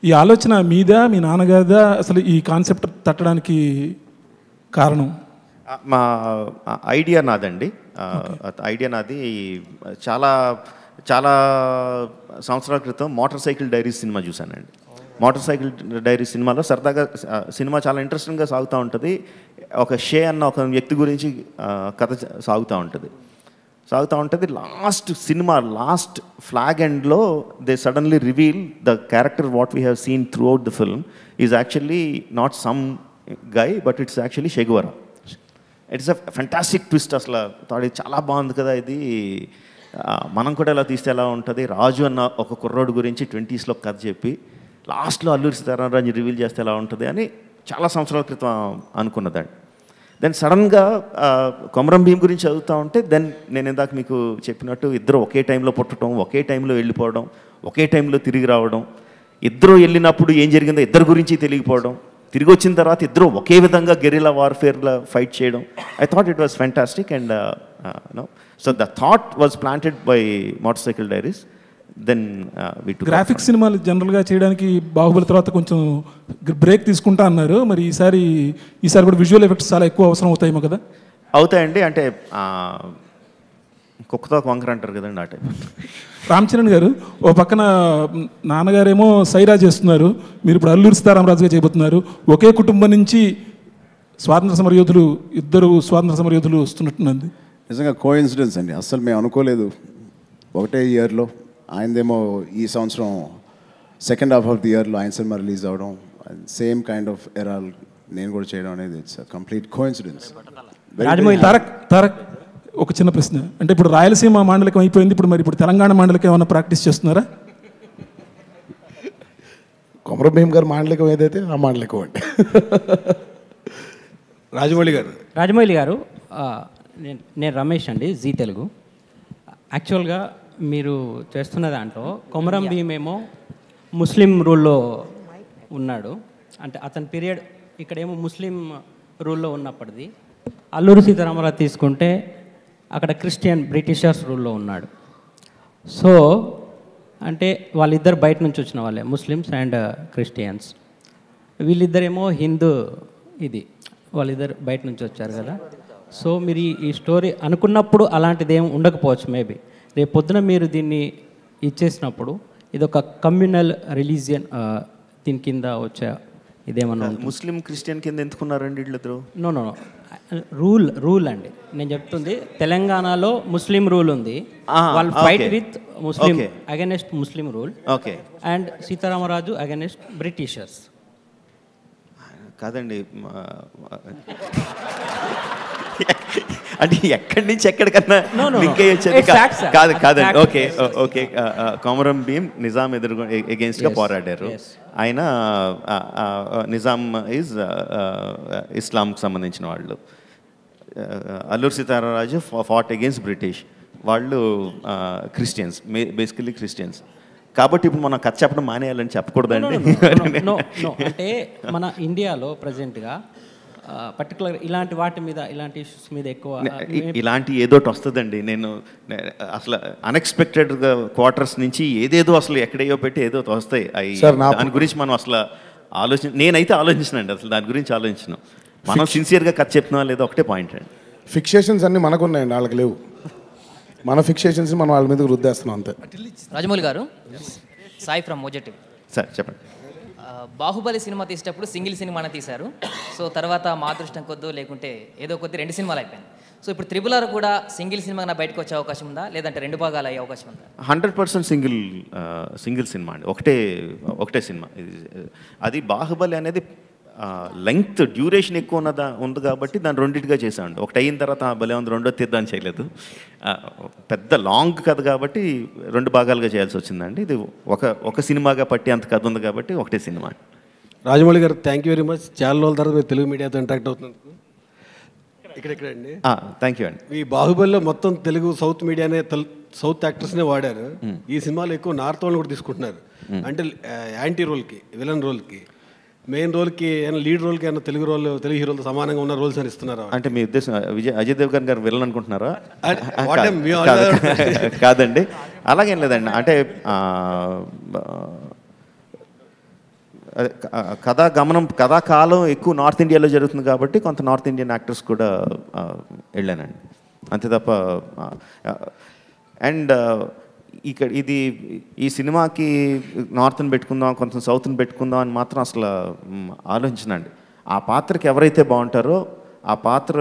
ఈ ఆలోచన మీద మీ నాన్నగారిదా అసలు ఈ కాన్సెప్ట్ తట్టడానికి కారణం? మా ఐడియా నాదండి. ఐడియా నాది చాలా చాలా సంవత్సరాల క్రితం మోటార్ సైకిల్ డైరీస్ సినిమా చూశానండి. మోటార్ సైకిల్ డైరీస్ సినిమాలో సరదాగా సినిమా చాలా ఇంట్రెస్టింగ్గా సాగుతూ ఉంటుంది. ఒక షే అన్న ఒక వ్యక్తి గురించి కథ సాగుతూ ఉంటుంది. లాస్ట్ ఫ్లాగ్ ఎండ్లో they suddenly reveal the character what we have seen through out the film is actually not some guy, but it's actually షెగువరా. It's a fantastic twist. అసలు తాడి చాలా బాగుంది కదా ఇది, మనం కూడా ఎలా తీస్తే ఎలా ఉంటుంది. రాజు అన్న ఒక కుర్రోడు గురించి 20s కథ చెప్పి లాస్ట్లో అల్లూరి సీతారామరాజు రివీల్ చేస్తే ఎలా ఉంటుంది అని చాలా సంవత్సరాల క్రితం అనుకున్నదండి. దెన్ సడన్గా కొమరం భీమ్ గురించి చదువుతూ ఉంటే నేను ఇందాక మీకు చెప్పినట్టు ఇద్దరు ఒకే టైంలో పుట్టడం, ఒకే టైంలో వెళ్ళిపోవడం, ఒకే టైంలో తిరిగి రావడం, ఇద్దరు వెళ్ళినప్పుడు ఏం జరిగిందో ఇద్దరు గురించి తెలియకపోవడం, తిరిగి వచ్చిన తర్వాత ఇద్దరు ఒకే విధంగా గెరిలా వార్ఫేర్లో ఫైట్ చేయడం. I thought it was fantastic and so the thought was planted by motorcycle diaries. Then graphics సినిమాలు జనరల్గా చేయడానికి బాహుబలి తర్వాత కొంచెం బ్రేక్ తీసుకుంటా అన్నారు. మరి ఈసారి కూడా విజువల్ ఎఫెక్ట్స్ చాలా ఎక్కువ అవసరం అవుతాయేమో కదా? అవుతాయండి. అంటే కుక్కతో వంకర అంటారు కదండి, ఆ టైప్. రామ్ చరణ్ గారు ఓ పక్కన నాన్నగారేమో సైరా చేస్తున్నారు, మీరు ఇప్పుడు అల్లూరి సీతారామరాజుగా చేయబోతున్నారు. ఒకే కుటుంబం నుంచి ఇద్దరు స్వాతంత్ర సమరయోధులు వస్తున్నట్టున్నది. నిజంగా కోఇన్సిడెన్స్ అండి, అస్సలు మేము అనుకోలేదు. ఒకటే ఇయర్లో ఆయనదేమో ఈ సంవత్సరం సెకండ్ హాఫ్ ఆఫ్ ది ఇయర్లో ఆయన సినిమా రిలీజ్ అవ్వడం, సేమ్ కైండ్ ఆఫ్ ఎరా నేను కూడా చేయడం అనేది ఇట్స్ కంప్లీట్ కోఇన్సిడెన్స్. తారక్ ఒక చిన్న ప్రశ్న, అంటే ఇప్పుడు రాయలసీమ మాండలికం అయిపోయింది, ఇప్పుడు తెలంగాణ మాండలికం ఏమైనా ప్రాక్టీస్ చేస్తున్నారా? కొమరం భీమ్ గారు మాండలికం ఏదైతే ఆ మాండలికం అంటే. రాజమౌళి గారు నేను రమేష్ అండి, జీ తెలుగు. యాక్చువల్గా మీరు చేస్తున్న దాంట్లో కొమరం భీమ్ ఏమో ముస్లిం రూల్లో ఉన్నాడు, అంటే అతని పీరియడ్ ఇక్కడేమో ముస్లిం రూల్లో ఉన్నప్పటిది. అల్లూరి సీతారామరాజు తీసుకుంటే అక్కడ క్రిస్టియన్ బ్రిటిషర్స్ రూల్లో ఉన్నాడు. సో అంటే వాళ్ళిద్దరు బయట నుంచి వచ్చిన వాళ్ళే, ముస్లిమ్స్ అండ్ క్రిస్టియన్స్. వీళ్ళిద్దరేమో హిందూ, ఇది వాళ్ళిద్దరు బయట నుంచి వచ్చారు కదా. సో మీరు ఈ స్టోరీ అనుకున్నప్పుడు అలాంటిది ఏం ఉండకపోవచ్చు మేబీ. రేపు పొద్దున మీరు దీన్ని ఇచ్చేసినప్పుడు ఇది ఒక కమ్యూనల్ రిలీజియన్ దీని కింద వచ్చే ఇదేమన్నా ముస్లిం క్రిస్టియన్ కింద ఎందుకున్నారండి వీళ్ళిద్దరు? నో రూల్ అండి నేను చెప్తుంది. తెలంగాణలో ముస్లిం రూల్ ఉంది, వాళ్ళు fight with Muslim against Muslim rule. Okay. And Sitaramaraju against Britishers. కాదండి, అంటే ఎక్కడి నుంచి ఎక్కడికన్నా లింక్ అయ్యొచ్చేది కాదండి. Okay okay. కొమరం భీమ్ నిజాం ఎదురు ఎగెన్స్ట్గా పోరాడారు. ఆయన నిజాం ఈజ్ ఇస్లాంకి సంబంధించిన వాళ్ళు. Alluri Sitaramaraju fought against British, వాళ్ళు క్రిస్టియన్స్, బేసికలీ క్రిస్టియన్స్. కాబట్టి ఇప్పుడు మనం కథ చెప్పడం మానేయాలని చెప్పకూడదండి. అంటే మన ఇండియాలో ప్రజెంట్గా పర్టికులర్ ఇలాంటి వాటి మీద, ఇలాంటి ఇష్యూస్ మీద ఎక్కువ ఇలాంటి ఏదోటి వస్తుందండి. నేను అసలు అన్ఎక్స్పెక్టెడ్గా క్వార్టర్స్ నుంచి ఏదేదో అసలు ఎక్కడేయో పెట్టి ఏదో వస్తాయి. దాని గురించి మనం అసలు నేనైతే ఆలోచించినండి, అసలు దాని గురించి ఆలోచించను. మనం సిన్సియర్గా కథ చెప్తున్నా లేదో ఒకటే పాయింట్ అండి. ఫిక్సేషన్స్ అన్నీ మనకున్నాయండి, వాళ్ళకి లేవు. మన ఫిక్సేషన్స్ మనం వాళ్ళ మీద రుద్దేస్తున్నాం అంతే. రాజమౌళి గారు, సాయి ఫ్రమ్ మోజెటివ్. సార్ చెప్పండి. బాహుబలి సినిమా తీసేటప్పుడు సింగిల్ సినిమానే తీశారు. సో తర్వాత మా అదృష్టం కొద్దో లేకుంటే ఏదో కొద్ది 2 సినిమాలు అయిపోయింది. సో ఇప్పుడు త్రిబుల్ ఆర్ కూడా సింగిల్ సినిమాగా బయటకు వచ్చే అవకాశం ఉందా, లేదంటే 2 భాగాలు అయ్యే అవకాశం ఉందా? 100% సింగిల్ సినిమా అండి, ఒకటే సినిమా. అది బాహుబలి అనేది లెంగ్త్ డ్యూరేషన్ ఎక్కువ ఉంది కాబట్టి దాన్ని రెండింటిగా చేసామండి. ఒకటి అయిన తర్వాత భలే ఉంది, రెండో తీద్దాన్ని చేయలేదు. పెద్ద లాంగ్ కథ కాబట్టి 2 భాగాలుగా చేయాల్సి వచ్చిందండి. ఇది ఒక సినిమాగా పట్టి అంత కథ ఉంది కాబట్టి ఒకటే సినిమా. రాజమౌళి గారు, థ్యాంక్ యూ వెరీ మచ్. చాలా రోజుల తర్వాత మీరు తెలుగు మీడియాతో ఇంటరాక్ట్ అవుతున్నందుకు. ఇక్కడండి థ్యాంక్ యూ అండి. ఈ బాహుబలిలో మొత్తం తెలుగు సౌత్ మీడియానే, సౌత్ యాక్టర్స్నే వాడారు. ఈ సినిమాలో ఎక్కువ నార్త్ వాళ్ళు కూడా తీసుకుంటున్నారు. అంటే యాంటీ రోల్కి, విలన్ రోల్కి, మెయిన్ రోల్కి, లీడ్ రోల్కి ఏమైనా తెలుగు హీరోలతో సమానంగా ఉన్న రోల్స్ అని ఇస్తున్నారు. అంటే మీ ఉద్దేశం అజయ్ దేవగన్ గారు విలన్ అనుకుంటున్నారా? కాదండి, అలాగేం లేదండి. అంటే కథాకాలం ఎక్కువ నార్త్ ఇండియాలో జరుగుతుంది కాబట్టి కొంత నార్త్ ఇండియన్ యాక్టర్స్ కూడా వెళ్ళానండి, అంతే తప్ప. అండ్ ఇక్కడ ఈ సినిమాకి నార్త్ని పెట్టుకుందాం, కొంచెం సౌత్ని పెట్టుకుందాం అని మాత్రం అసలు ఆలోచించనండి. ఆ పాత్రకి ఎవరైతే బాగుంటారో ఆ పాత్ర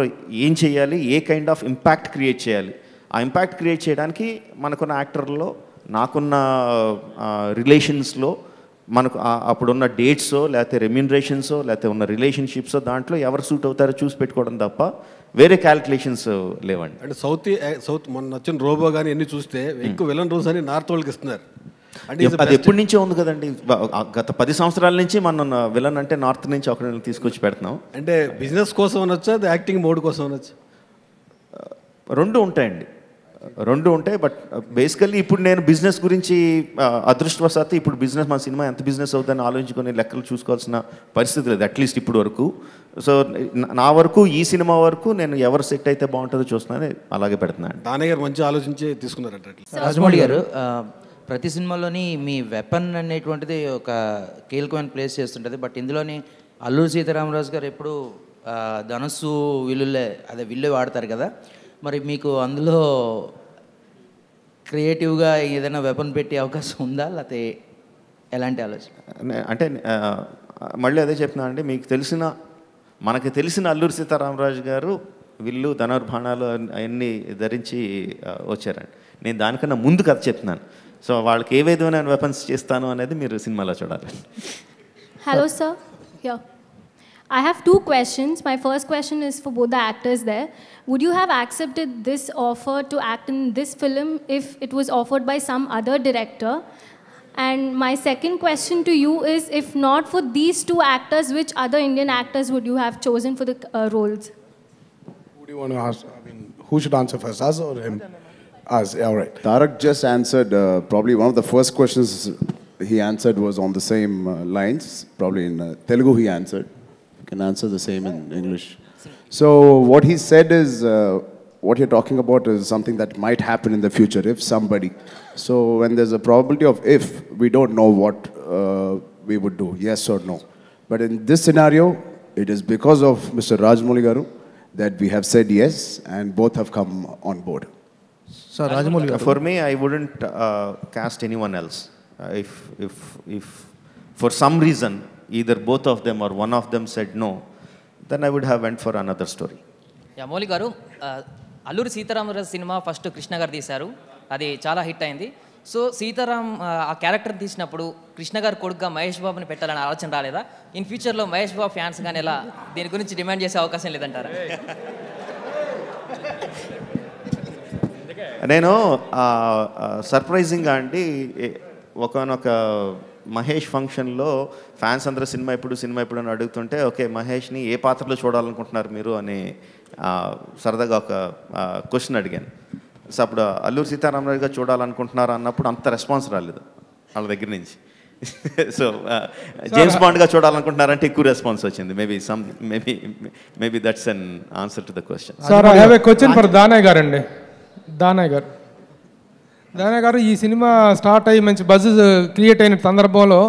ఏం చేయాలి, ఏ కైండ్ ఆఫ్ ఇంపాక్ట్ క్రియేట్ చేయాలి, ఆ ఇంపాక్ట్ క్రియేట్ చేయడానికి మనకున్న యాక్టర్లో, నాకున్న రిలేషన్స్లో, మనకు అప్పుడున్న డేట్సో లేకపోతే రెమ్యూనరేషన్సో లేకపోతే ఉన్న రిలేషన్షిప్సో దాంట్లో ఎవరు సూట్ అవుతారో చూసి పెట్టుకోవడం తప్ప వేరే క్యాలిక్యులేషన్స్ లేవండి. అంటే సౌత్ మొన్న వచ్చిన రోబో కానీ ఎన్ని చూస్తే ఎక్కువ విలన్ రోల్స్ అని నార్త్ వాళ్ళకి ఇస్తున్నారు. అంటే అది ఎప్పటి నుంచో ఉంది కదండి, గత 10 సంవత్సరాల నుంచి మనం విలన్ అంటే నార్త్ నుంచి ఒకరిని తీసుకొచ్చి పెడుతున్నాం. అంటే బిజినెస్ కోసం అనొచ్చా, యాక్టింగ్ మోడ్ కోసం అనొచ్చు? రెండు ఉంటాయి. బట్ బేసికల్లీ ఇప్పుడు నేను బిజినెస్ గురించి అదృష్టవశాత్తు ఇప్పుడు మన సినిమా ఎంత బిజినెస్ అవుతుందని ఆలోచించుకొని లెక్కలు చూసుకోవాల్సిన పరిస్థితి లేదు, అట్లీస్ట్ ఇప్పుడు వరకు. సో నా వరకు, ఈ సినిమా వరకు నేను ఎవరు సెట్ అయితే బాగుంటుందో చూస్తున్నాను, అలాగే పెడుతున్నాను. దాని గారు మంచి ఆలోచించి తీసుకున్నారంట. రాజమౌళి గారు, ప్రతి సినిమాలోని మీ వెపన్ అనేటువంటిది ఒక కీలకమైన ప్లేస్ చేస్తుంటుంది. బట్ ఇందులోని అల్లూరి సీతారామరాజు గారు ఎప్పుడు ధనస్సు విల్లు వాడతారు కదా, మరి మీకు అందులో క్రియేటివ్గా ఏదైనా వెపన్ పెట్టే అవకాశం ఉందా, లేకపోతే ఎలాంటి ఆలోచన? అంటే మళ్ళీ అదే చెప్తున్నా అండి, మనకి తెలిసిన అల్లూరి సీతారామరాజు గారు విల్లు, ధనుర్బాణాలు అవన్నీ ధరించి వచ్చారండి. నేను దానికన్నా ముందు కథ చెప్తున్నాను. సో వాళ్ళకి ఏ విధమైన వెపన్స్ చేస్తాను అనేది మీరు సినిమాలో చూడాలి. Hello sir. Yeah. I have two questions. My first question is for both the actors there. Would you have accepted this offer to act in this film if it was offered by some other director? And my second question to you is, if not for these two actors, which other Indian actors would you have chosen for the roles? Who do you want to ask? I mean, who should answer first, us or him? Us, yeah, all right. Tarak just answered, probably one of the first questions he answered was on the same lines. Probably in Telugu he answered. You can answer the same in English. So what he said is, what you're talking about is something that might happen in the future if somebody. So when there's a probability of if, we don't know what we would do, yes or no. But in this scenario, it is because of Mr. Rajamouli Garu that we have said yes, and both have come on board. So Rajamouli Garu. For me, I wouldn't cast anyone else. If for some reason either both of them or one of them said no, then I would have went for another story. Yeah Mouli గారు, Alluri Sitaramaraju cinema first Krishna గారు తీశారు, అది చాలా hit అయింది. So Sitaram ఆ character తీసినప్పుడు కృష్ణ గారు కొడుకుగా మహేష్ బాబుని పెట్టాలని ఆలోచన రాలేదా? ఇన్ ఫ్యూచర్లో మహేష్ బాబు ఫ్యాన్స్ కానీ ఎలా దీని గురించి డిమాండ్ చేసే అవకాశం లేదంటారా? నేను సర్ప్రైజింగ్గా అండి ఒకనొక మహేష్ ఫంక్షన్లో ఫ్యాన్స్ అందరూ సినిమా ఎప్పుడు అని అడుగుతుంటే, ఓకే మహేష్ని ఏ పాత్రలో చూడాలనుకుంటున్నారు మీరు అని సరదాగా ఒక క్వశ్చన్ అడిగాను. సో అప్పుడు అల్లూరి సీతారామరాజుగా చూడాలనుకుంటున్నారు అన్నప్పుడు అంత రెస్పాన్స్ రాలేదు వాళ్ళ దగ్గర నుంచి. సో జేమ్స్ బాండ్గా చూడాలనుకుంటున్నారంటే ఎక్కువ రెస్పాన్స్ వచ్చింది. Maybe that's an answer to the question. Sir, I have a question for Danayya గారు అండి. దానయ్య గారు, ఈ సినిమా స్టార్ట్ అయ్యి మంచి బజ్ క్రియేట్ అయిన సందర్భంలో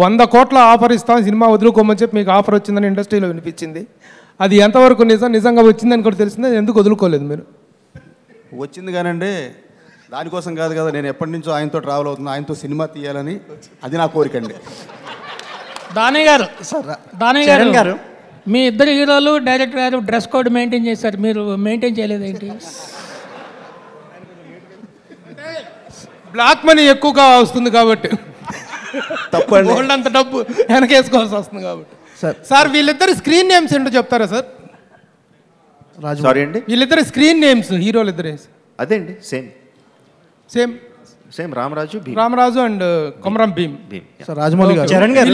100 కోట్ల ఆఫర్ ఇస్తాం, సినిమా వదులుకోమని చెప్పి మీకు ఆఫర్ వచ్చిందని ఇండస్ట్రీలో వినిపించింది. అది ఎంతవరకు నిజంగా వచ్చిందని కూడా తెలిసిందే, ఎందుకు వదులుకోలేదు మీరు? వచ్చింది కానండి, దానికోసం కాదు కదా, నేను ఎప్పటి నుంచో ఆయనతో ట్రావెల్ అవుతున్నా, ఆయనతో సినిమా తీయాలని, అది నా కోరిక అండి. దానయ్య గారు, మీ ఇద్దరు హీరోలు డైరెక్టర్ గారు డ్రెస్ కోడ్ మెయింటైన్ చేశారు, మీరు మెయింటైన్ చేయలేదు ఏంటి? బ్లాక్ మనీ ఎక్కువగా వస్తుంది కాబట్టి, తప్పండి, అంత డబ్బు వెనకేసుకోవాల్సి వస్తుంది కాబట్టి. సార్, వీళ్ళిద్దరు స్క్రీన్ నేమ్స్ ఏంటో చెప్తారా సార్? సారీ అండి, వీళ్ళిద్దరు స్క్రీన్ నేమ్స్ హీరోలు ఇద్దరే. అదే అండి, same Ramaraju and Komaram Bheem. Sir Rajamouli garu, Charan గారు,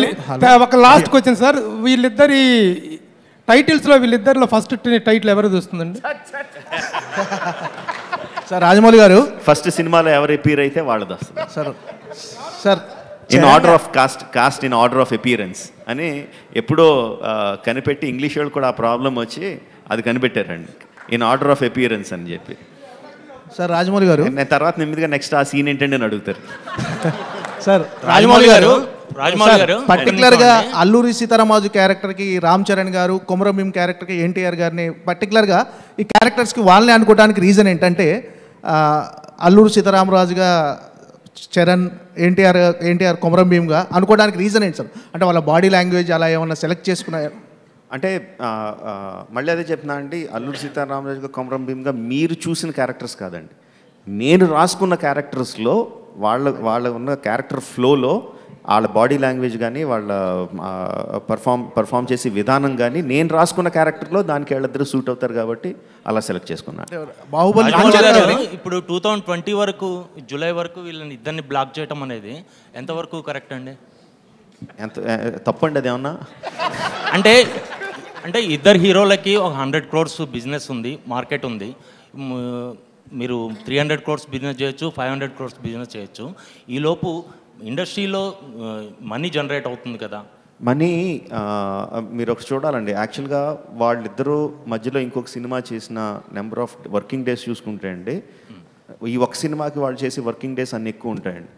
ఒక లాస్ట్ క్వశ్చన్ సార్, వీళ్ళిద్దరి టైటిల్స్లో వీళ్ళిద్దరిలో ఫస్ట్ టైటిల్ ఎవరు వస్తుందండి? సార్ రాజమౌళి గారు, ఫస్ట్ సినిమాలో ఎవరు అపీర్ అయితే వాళ్ళది వస్తుంది. Sir in order of cost in order of appearance అని ఎప్పుడో కనిపెట్టి ఇంగ్లీష్ వాళ్ళు కూడా ఆ ప్రాబ్లం వచ్చి అది కనిపెట్టారండి, ఇన్ ఆర్డర్ ఆఫ్ అపీరెన్స్ అని చెప్పి. సార్ రాజమౌళి గారు, నేను తర్వాత నెమ్మదిగా నెక్స్ట్ ఆ సీన్ ఏంటండి అని అడుగుతారు. సార్ రాజమౌళి గారు, పర్టికులర్గా అల్లూరి సీతారామరాజు క్యారెక్టర్కి రామ్ చరణ్ గారు, కొమరం భీమ్ క్యారెక్టర్కి ఎన్టీఆర్ గారిని పర్టికులర్గా ఈ క్యారెక్టర్స్కి వాళ్ళని అనుకోవడానికి రీజన్ ఏంటంటే, అల్లూరి సీతారామరాజుగా చరణ్, ఎన్టీఆర్ కొమరం భీమ్గా అనుకోవడానికి రీజన్ ఏంటి సార్? అంటే వాళ్ళ బాడీ లాంగ్వేజ్ అలా ఏమన్నా సెలెక్ట్ చేసుకున్నాయా? అంటే మళ్ళీ అదే చెప్తున్నా అండి, అల్లూరి సీతారామరాజుగా కొమరం భీమ్గా మీరు చూసిన క్యారెక్టర్స్ కాదండి, నేను రాసుకున్న క్యారెక్టర్స్లో వాళ్ళ ఉన్న క్యారెక్టర్ ఫ్లోలో వాళ్ళ బాడీ లాంగ్వేజ్ కానీ వాళ్ళ పర్ఫామ్ చేసే విధానం కానీ నేను రాసుకున్న క్యారెక్టర్లో దానికి వాళ్ళిద్దరూ సూట్ అవుతారు కాబట్టి అలా సెలెక్ట్ చేసుకున్నాను. బాహుబలి ఇప్పుడు 2020 వరకు జూలై వరకు వీళ్ళని ఇద్దరిని బ్లాక్ చేయటం అనేది ఎంతవరకు కరెక్ట్ అండి? తప్పండి అదేమన్నా? అంటే ఇద్దరు హీరోలకి ఒక 100 crores బిజినెస్ ఉంది, మార్కెట్ ఉంది. మీరు 300 crores బిజినెస్ చేయొచ్చు, 500 crores బిజినెస్ చేయొచ్చు. ఈలోపు ఇండస్ట్రీలో మనీ జనరేట్ అవుతుంది కదా. మనీ మీరు ఒకటి చూడాలండి, యాక్చువల్గా వాళ్ళిద్దరూ మధ్యలో ఇంకొక సినిమా చేసిన నెంబర్ ఆఫ్ వర్కింగ్ డేస్ చూసుకుంటే అండి, ఈ ఒక సినిమాకి వాళ్ళు చేసే వర్కింగ్ డేస్ అన్ని ఎక్కువ ఉంటాయండి.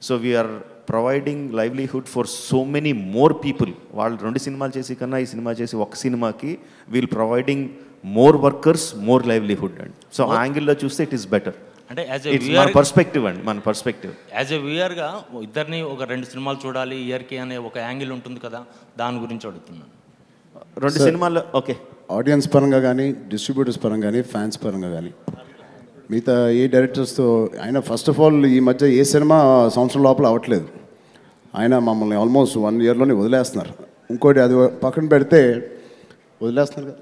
So we're providing livelihood for so many more people. వాళ్ళు 2 సినిమాలు చేసి కన్నా ఈ సినిమా చేసి ఒక సినిమాకి we'll providing more workers, more livelihood అండి. సో ఆ యాంగిల్లో చూస్తే ఇట్ ఈస్ బెటర్. అంటే మన పర్స్పెక్టివ్ అండి, మన పర్స్పెక్టివ్ యాజ్ ఎ వ్యూయర్గా ఇద్దరిని ఒక 2 సినిమాలు చూడాలి ఇయర్కి అనే ఒక యాంగిల్ ఉంటుంది కదా, దాని గురించి అడుగుతున్నాను. 2 సినిమాలు ఓకే, ఆడియన్స్ పరంగా కానీ, డిస్ట్రిబ్యూటర్స్ పరంగా కానీ, ఫ్యాన్స్ పరంగా కానీ, మిగతా ఏ డైరెక్టర్స్తో ఆయన ఫస్ట్ ఆఫ్ ఆల్ ఈ మధ్య ఏ సినిమా సంవత్సరం లోపల అవ్వట్లేదు. ఆయన మమ్మల్ని ఆల్మోస్ట్ 1 yearలోనే వదిలేస్తున్నారు. ఇంకోటి అది పక్కన పెడితే వదిలేస్తున్నారు కదా.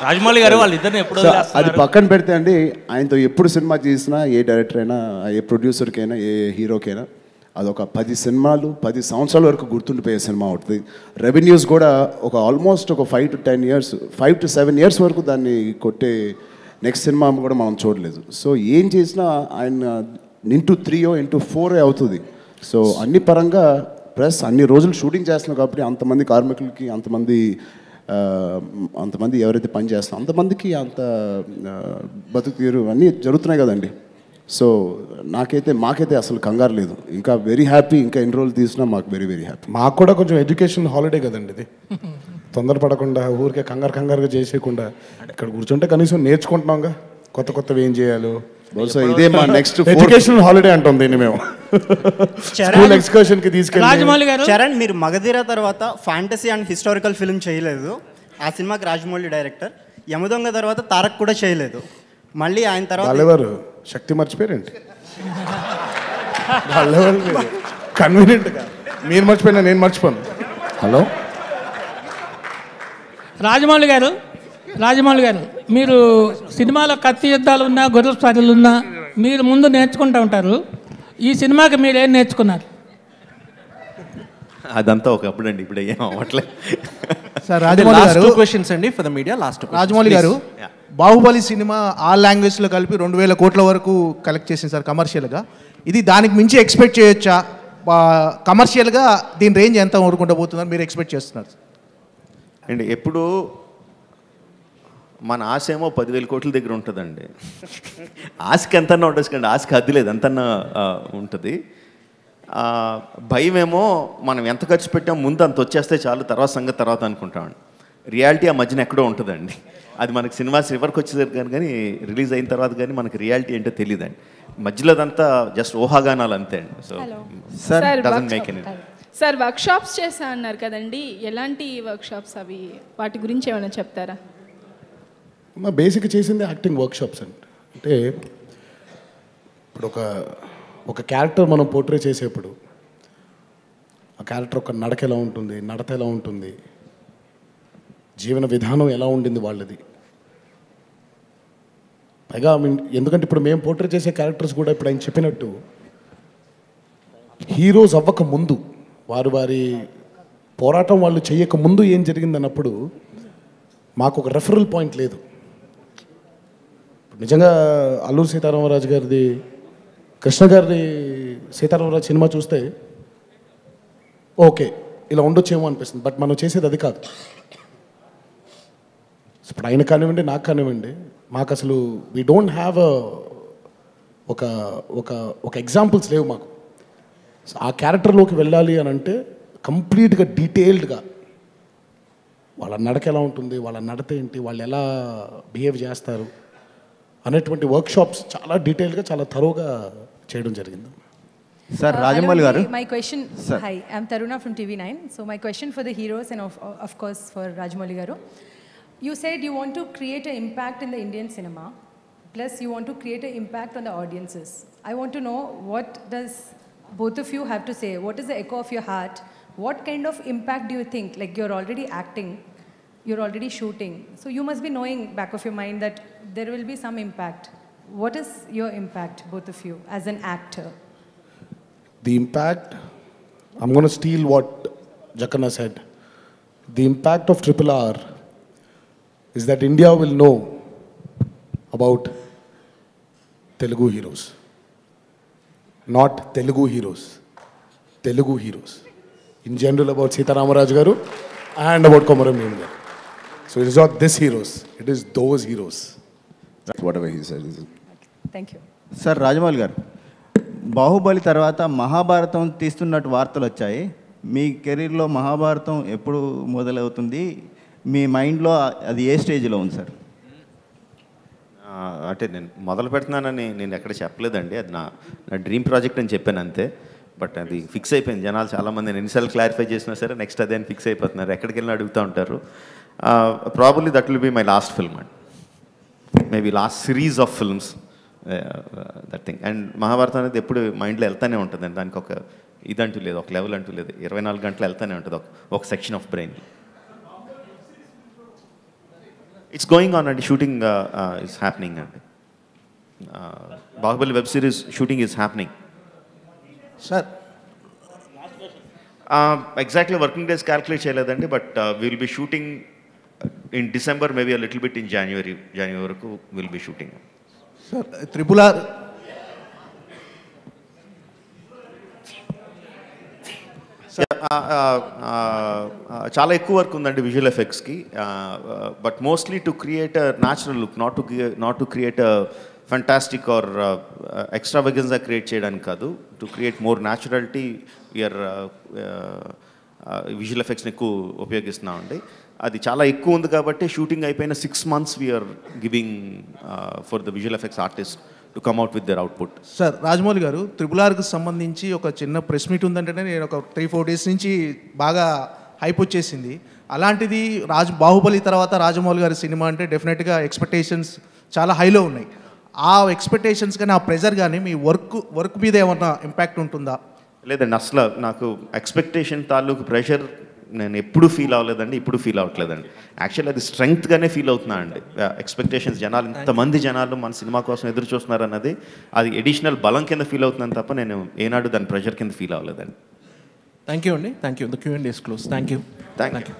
రాజమౌళి గారు వాళ్ళిద్దరిని ఎప్పుడు సో అది పక్కన పెడితే అండి, ఆయనతో ఎప్పుడు సినిమా చేసినా ఏ డైరెక్టర్ అయినా, ఏ ప్రొడ్యూసర్కైనా, ఏ హీరోకైనా అదొక 10 సినిమాలు 10 సంవత్సరాల వరకు గుర్తుండిపోయే సినిమా అవుతుంది. రెవెన్యూస్ కూడా ఒక ఆల్మోస్ట్ ఒక 5 to 10 years, 5 to 7 years వరకు దాన్ని కొట్టే నెక్స్ట్ సినిమా కూడా మనం చూడలేదు. సో ఏం చేసినా ఆయన into 3 into 4 అవుతుంది. సో అన్ని పరంగా ప్లస్ అన్ని రోజులు షూటింగ్ చేస్తున్నాం కాబట్టి అంతమంది కార్మికులకి, అంతమంది ఎవరైతే పని చేస్తున్నారో అంతమందికి అంత బతుకు తీరు అన్నీ జరుగుతున్నాయి కదండి. సో మాకైతే అసలు కంగారు లేదు. ఇంకా వెరీ హ్యాపీ. ఇంకా ఎన్ని రోజులు తీసినా మాకు వెరీ వెరీ హ్యాపీ. మాకు కూడా కొంచెం ఎడ్యుకేషన్ హాలిడే కదండి ఇది. తొందరపడకుండా ఊరికే కంగారుగా చేసేయకుండా ఇక్కడ కూర్చుంటే కనీసం నేర్చుకుంటున్నాంగా కొత్తవి ఏం చేయాలో. బహుశా ఇదే మా నెక్స్ట్ ఎడ్యుకేషన్ హాలిడే అంటాం దీన్ని మేము. స్కూల్ ఎక్స్కర్షన్ కి రాజమౌళి గారు, చరణ్, మీరు మగధీర తర్వాత ఫ్యాంటసీ అండ్ హిస్టారికల్ ఫిల్మ్ చేయలేదు. ఆ సినిమాకి రాజమౌళి డైరెక్టర్. యమదొంగ తర్వాత తారక్ కూడా చేయలేదు. మళ్ళీ ఆయన తర్వాత శక్తి మర్చిపోయారండి. కన్వీనియంట్గా మీరు మర్చిపోయినా నేను మర్చిపోను. హలో రాజమౌళి గారు, మీరు సినిమాలో కత్తి యుద్ధాలు ఉన్నా, గొర్రెల స్టార్లు ఉన్నా మీరు ముందు నేర్చుకుంటూ ఉంటారు. ఈ సినిమాకి మీరు ఏం నేర్చుకున్నారు? అదంతా ఒకప్పుడు అండి, ఇప్పుడు ఏం అవ్వట్లేదు. సార్ రాజమౌళి గారు, 2 questions అండి for the media. Last Rajamouli గారు, బాహుబలి సినిమా ఆల్ లాంగ్వేజ్లో కలిపి 2000 కోట్ల వరకు కలెక్ట్ చేసింది సార్ కమర్షియల్గా. ఇది దానికి మించి ఎక్స్పెక్ట్ చేయొచ్చా? కమర్షియల్గా దీని రేంజ్ ఎంత వరకు ఉండబోతుందని మీరు ఎక్స్పెక్ట్ చేస్తున్నారు? అండి ఎప్పుడు మన ఆశ ఏమో 10,000 కోట్ల దగ్గర ఉంటుందండి. ఆశకి ఎంతన్నా ఉండొచ్చు, ఆశకి హద్దు లేదు, ఎంతన్నా ఉంటుంది. భయం ఏమో మనం ఎంత ఖర్చు పెట్టాం ముందు అంత వచ్చేస్తే చాలు, తర్వాత సంగతి తర్వాత అనుకుంటామండి. రియాలిటీ ఆ మధ్యన ఎక్కడో ఉంటుందండి. అది మనకి సినిమా చివరికి వచ్చేసరికి కానీ రిలీజ్ అయిన తర్వాత కానీ మనకి రియాలిటీ ఏంటో తెలియదండి. మధ్యలో అదంతా జస్ట్ ఊహాగానాలు అంతే అండి. So doesn't make any. Sir workshops చేశా అన్నారు కదండి, ఎలాంటి వర్క్షాప్స్ అవి? వాటి గురించి ఏమైనా చెప్తారా? మా బేసిక్ చేసింది యాక్టింగ్ వర్క్షాప్స్ అండి. అంటే ఇప్పుడు ఒక క్యారెక్టర్ మనం పోర్ట్రే చేసేప్పుడు ఆ క్యారెక్టర్ ఒక నడక ఎలా ఉంటుంది, నడత ఎలా ఉంటుంది, జీవన విధానం ఎలా ఉండింది వాళ్ళది. పైగా ఎందుకంటే ఇప్పుడు మేము పోర్ట్రే చేసే క్యారెక్టర్స్ కూడా ఇప్పుడు ఆయన చెప్పినట్టు హీరోస్ అవ్వక ముందు, వారి పోరాటం వాళ్ళు చేయక ముందు ఏం జరిగిందన్నప్పుడు మాకు ఒక రెఫరల్ పాయింట్ లేదు. నిజంగా అల్లూరి సీతారామరాజు గారిది, కృష్ణ గారిది సీతారామరాజు సినిమా చూస్తే ఓకే ఇలా ఉండొచ్చేమో అనిపిస్తుంది. బట్ మనం చేసేది అది కాదు. ఇప్పుడు ఆయన కానివ్వండి, నాకు కానివ్వండి, మాకు అసలు వీ డోంట్ హ్యావ్ ఒక ఒక ఒక ఎగ్జాంపుల్స్ లేవు మాకు. ఆ క్యారెక్టర్లోకి వెళ్ళాలి అని అంటే కంప్లీట్గా డీటెయిల్డ్గా వాళ్ళ నడక ఎలా ఉంటుంది, వాళ్ళ నడత ఏంటి, వాళ్ళు ఎలా బిహేవ్ చేస్తారు అనేటువంటి వర్క్షాప్స్ చాలా డీటెయిల్గా, చాలా థరోగా చేయడం జరిగింది. Sir, Rajamouli garu. My question, hi, I'm Taruna from TV9. So my question for the heroes and of course for Rajamouli garu. You said you want to create an impact in the Indian cinema, plus you want to create an impact on the audiences. I want to know, what does both of you have to say? What is the echo of your heart? What kind of impact do you think? Like, you're already acting, you're already shooting, so you must be knowing back of your mind that there will be some impact. What is your impact, both of you, as an actor? The impact, I'm going to steal what Jakanna said. The impact of RRR is that India will know about Telugu heroes. Not Telugu heroes. Telugu heroes. In general, about Sita Ramaraj garu and about Komaram Bhim garu. So it is not this heroes, it is those heroes. Whatever he said. Thank you. Sir, Rajamouli garu, Baahubali తర్వాత మహాభారతం తీస్తున్నట్టు వార్తలు వచ్చాయి. మీ కెరీర్లో మహాభారతం ఎప్పుడు మొదలవుతుంది? మీ మైండ్లో అది ఏ స్టేజ్లో ఉంది సార్? అంటే నేను మొదలు పెడుతున్నానని నేను ఎక్కడ చెప్పలేదండి. అది నా డ్రీమ్ ప్రాజెక్ట్ అని చెప్పాను అంతే. బట్ అది ఫిక్స్ అయిపోయింది. జనాలు చాలామంది నేను ఎన్నిసార్లు క్లారిఫై చేసినా సరే నెక్స్ట్ అదే అని ఫిక్స్ అయిపోతున్నారు. ఎక్కడికి వెళ్ళినా అడుగుతూ ఉంటారు. Probably that will be my last film and maybe last series of films that thing. And Mahabharatam అనేది ఎప్పుడు మైండ్లో వెళ్తూనే ఉంటుందండి. దానికి ఒక ఇదంటూ లేదు, ఒక లెవెల్ అంటూ లేదు. 24 గంటలు వెళ్తూనే ఉంటుంది ఒక section of brain. It's going on అండి, షూటింగ్ ఇస్ హ్యాపెనింగ్ అండి. Baahubali web series shooting is happening. Sir exactly working days calculate చేయలేదండి, but will be shooting in December, maybe a little bit in January వరకు will be shooting. Sir triple R చాలా ఎక్కువ work ఉందండి visual ఎఫెక్ట్స్కి, but mostly to create a natural look, not to create a fantastic or ఎక్స్ట్రావెగెన్స్గా create చేయడానికి కాదు, to create more naturality we are visual ఎఫెక్ట్స్ని ఎక్కువ ఉపయోగిస్తున్నామండి. అది చాలా ఎక్కువ ఉంది కాబట్టి షూటింగ్ అయిపోయిన 6 months we're giving for the visual effects artist to come out with their output. Sir Rajamouli garu, triple ఆర్కి సంబంధించి ఒక చిన్న ప్రెస్ మీట్ ఉందంటేనే నేను ఒక 3-4 days నుంచి బాగా హైప్ వచ్చేసింది. అలాంటిది బాహుబలి తర్వాత రాజమౌళి గారి సినిమా అంటే డెఫినెట్గా ఎక్స్పెక్టేషన్స్ చాలా హైలో ఉన్నాయి. ఆ ఎక్స్పెక్టేషన్స్ కానీ ఆ ప్రెజర్ కానీ మీ వర్క్ మీద ఏమన్నా ఇంపాక్ట్ ఉంటుందా? లేదండి, అసలు నాకు ఎక్స్పెక్టేషన్ తాలూకు ప్రెషర్ నేను ఎప్పుడు ఫీల్ అవ్వలేదండి, ఇప్పుడు ఫీల్ అవ్వట్లేదండి. యాక్చువల్లీ అది స్ట్రెంగ్త్గానే ఫీల్ అవుతున్నా అండి. ఎక్స్పెక్టేషన్స్ జనాలు, ఇంతమంది జనాలు మన సినిమా కోసం ఎదురు చూస్తున్నారు అన్నది అది ఎడిషనల్ బలం కింద ఫీల్ అవుతున్నాను తప్ప నేను ఏనాడు దాని ప్రెషర్ కింద ఫీల్ అవ్వలేదండి. థ్యాంక్ యూ అండి, thank you. The Q&A is closed. Thank you. Thank you.